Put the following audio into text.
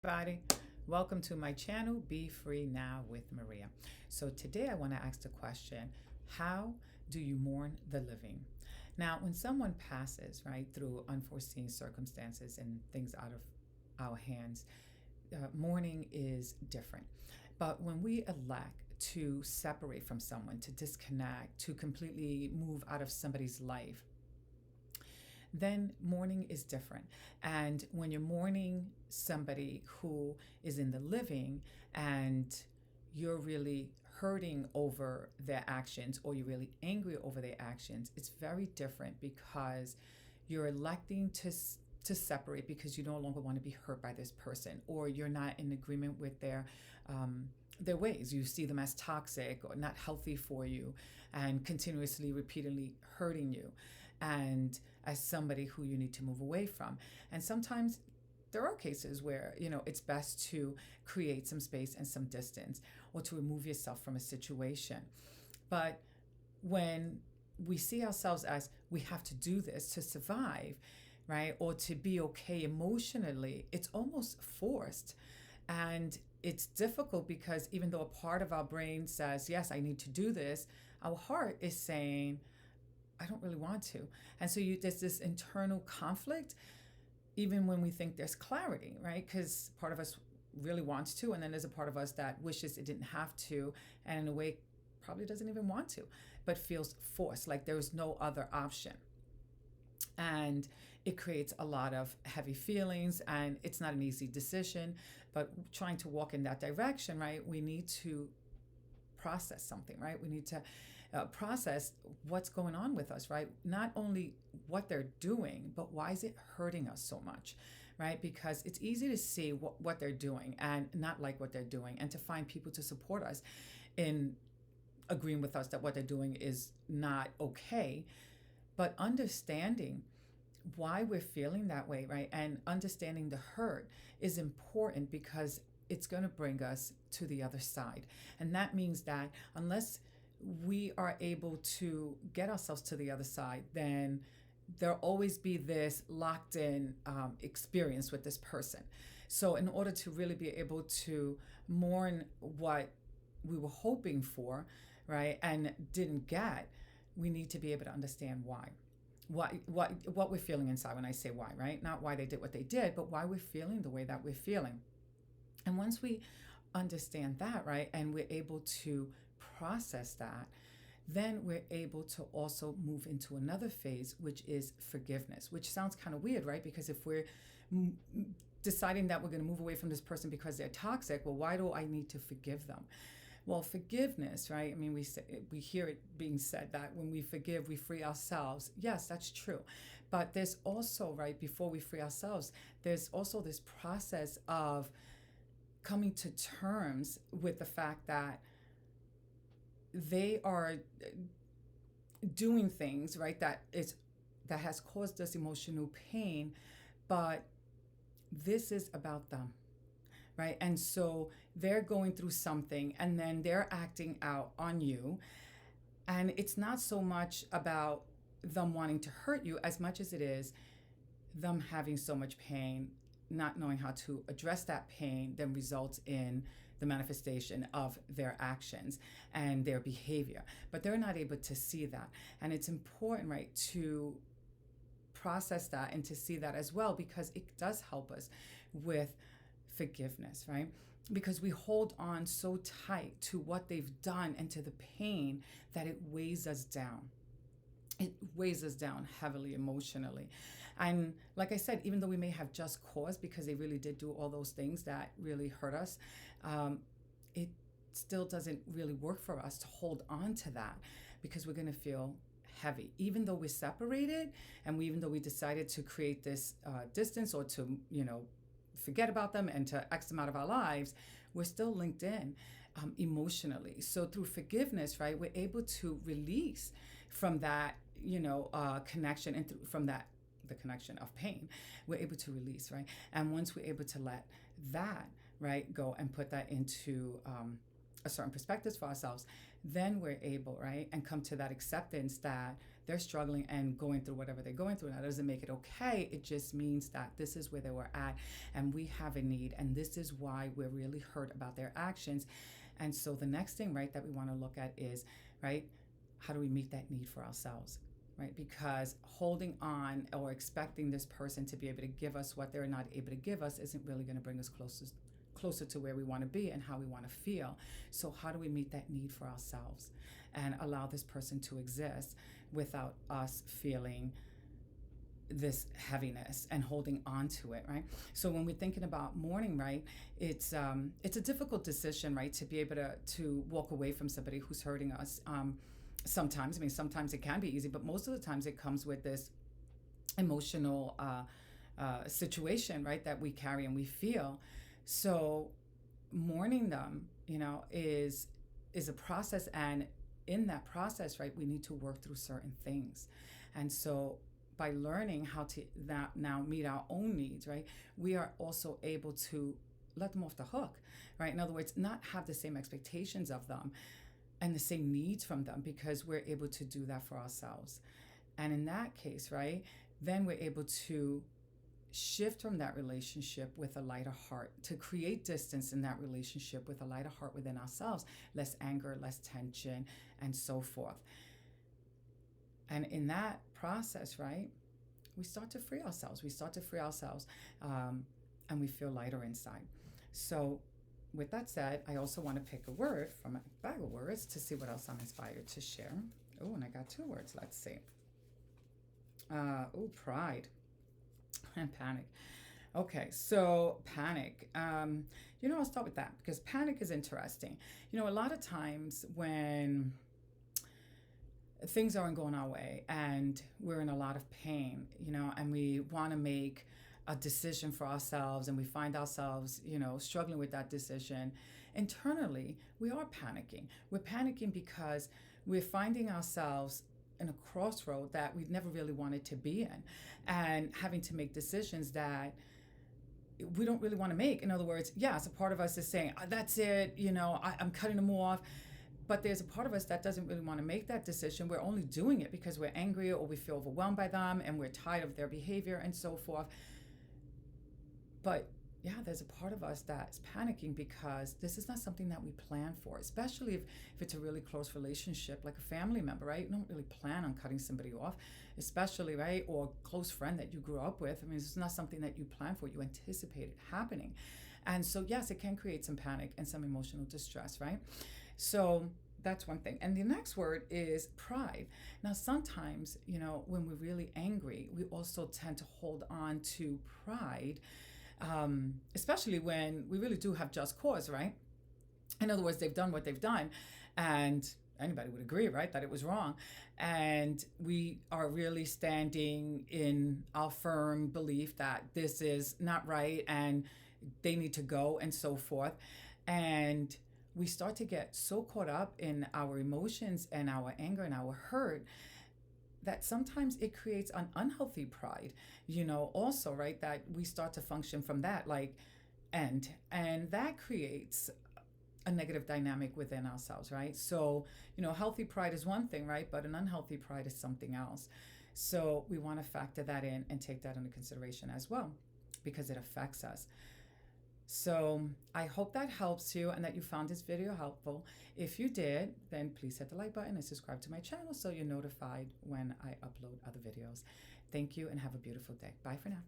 Everybody, welcome to my channel, Be Free Now with Maria. So today I want to ask the question, how do you mourn the living? Now, when someone passes, right, through unforeseen circumstances and things out of our hands, mourning is different. But when we elect to separate from someone, to disconnect, to completely move out of somebody's life, then mourning is different. And when you're mourning somebody who is in the living and you're really hurting over their actions or you're really angry over their actions, it's very different because you're electing to separate because you no longer want to be hurt by this person, or you're not in agreement with their ways. You see them as toxic or not healthy for you and continuously, repeatedly hurting you, and as somebody who you need to move away from. And sometimes there are cases where, it's best to create some space and some distance or to remove yourself from a situation. But when we see ourselves as we have to do this to survive, right, or to be okay emotionally, it's almost forced. And it's difficult because even though a part of our brain says, yes, I need to do this, our heart is saying, I don't really want to. And so there's this internal conflict, even when we think there's clarity, right? Because part of us really wants to, and then there's a part of us that wishes it didn't have to, and in a way probably doesn't even want to, but feels forced, like there's no other option. And it creates a lot of heavy feelings, and it's not an easy decision. But trying to walk in that direction, right, we need to process something, right? We need to process what's going on with us, right? Not only what they're doing, but why is it hurting us so much, right? Because it's easy to see what they're doing and not like what they're doing, and to find people to support us in agreeing with us that what they're doing is not okay. But understanding why we're feeling that way, right? And understanding the hurt is important because it's going to bring us to the other side. And that means that unless we are able to get ourselves to the other side, then there'll always be this locked in experience with this person. So, in order to really be able to mourn what we were hoping for, right, and didn't get, we need to be able to understand why. What we're feeling inside. When I say why, right? Not why they did what they did, but why we're feeling the way that we're feeling. And once we understand that, right, and we're able to process that, then we're able to also move into another phase, which is forgiveness, which sounds kind of weird, right? Because if we're deciding that we're going to move away from this person because they're toxic, well, why do I need to forgive them? Well, forgiveness, right? I mean, we hear it being said that when we forgive, we free ourselves. Yes, that's true. But there's also, right, before we free ourselves, there's also this process of coming to terms with the fact that they are doing things, right, that has caused us emotional pain, but this is about them, right? And so they're going through something and then they're acting out on you. And it's not so much about them wanting to hurt you as much as it is them having so much pain, not knowing how to address that pain, then results in the manifestation of their actions and their behavior. But they're not able to see that. And it's important, right, to process that and to see that as well, because it does help us with forgiveness, right? Because we hold on so tight to what they've done and to the pain that it weighs us down. It weighs us down heavily emotionally. And like I said, even though we may have just cause because they really did do all those things that really hurt us, it still doesn't really work for us to hold on to that, because we're going to feel heavy. Even though we're separated and even though we decided to create this distance or to, forget about them and to X them out of our lives, we're still linked in emotionally. So through forgiveness, right, we're able to release from that, connection, and from that, the connection of pain, we're able to release, right? And once we're able to let that, right, go and put that into a certain perspectives for ourselves, then we're able, right, and come to that acceptance that they're struggling and going through whatever they're going through. That doesn't make it okay. It just means that this is where they were at and we have a need, and this is why we're really hurt about their actions. And so the next thing, right, that we want to look at is, right, how do we meet that need for ourselves? Right? Because holding on or expecting this person to be able to give us what they're not able to give us isn't really going to bring us closer to where we want to be and how we want to feel. So how do we meet that need for ourselves and allow this person to exist without us feeling this heaviness and holding on to it, right? So when we're thinking about mourning, right, it's a difficult decision, right, to be able to walk away from somebody who's hurting us. Sometimes, sometimes it can be easy, but most of the times it comes with this emotional situation, right, that we carry and we feel. So mourning them, is a process, and in that process, right, we need to work through certain things. And so by learning how to now meet our own needs, right, we are also able to let them off the hook, right? In other words, not have the same expectations of them and the same needs from them, because we're able to do that for ourselves. And in that case, right, then we're able to shift from that relationship with a lighter heart, to create distance in that relationship with a lighter heart within ourselves, less anger, less tension, and so forth. And in that process, right, we start to free ourselves. And we feel lighter inside. So with that said, I also want to pick a word from a bag of words to see what else I'm inspired to share. Oh, and I got 2 words. Let's see. Pride and panic. Okay, so panic. I'll start with that because panic is interesting. A lot of times when things aren't going our way and we're in a lot of pain, and we want to make a decision for ourselves and we find ourselves, struggling with that decision, internally, we are panicking. We're panicking because we're finding ourselves in a crossroad that we've never really wanted to be in, and having to make decisions that we don't really want to make. In other words, yes, a part of us is saying, that's it, I'm cutting them off. But there's a part of us that doesn't really want to make that decision. We're only doing it because we're angry or we feel overwhelmed by them and we're tired of their behavior and so forth. But yeah, there's a part of us that's panicking because this is not something that we plan for, especially if it's a really close relationship, like a family member, right? You don't really plan on cutting somebody off, especially, right? Or a close friend that you grew up with. It's not something that you plan for, you anticipate it happening. And so, yes, it can create some panic and some emotional distress, right? So that's one thing. And the next word is pride. Now, sometimes, when we're really angry, we also tend to hold on to pride, especially when we really do have just cause, right? In other words, they've done what they've done, and anybody would agree, right, that it was wrong. And we are really standing in our firm belief that this is not right and they need to go and so forth. And we start to get so caught up in our emotions and our anger and our hurt that sometimes it creates an unhealthy pride, also, right, that we start to function from that, and that creates a negative dynamic within ourselves, right? So, healthy pride is one thing, right? But an unhealthy pride is something else. So we want to factor that in and take that into consideration as well, because it affects us. So I hope that helps you and that you found this video helpful. If you did, then please hit the like button and subscribe to my channel so you're notified when I upload other videos. Thank you and have a beautiful day. Bye for now.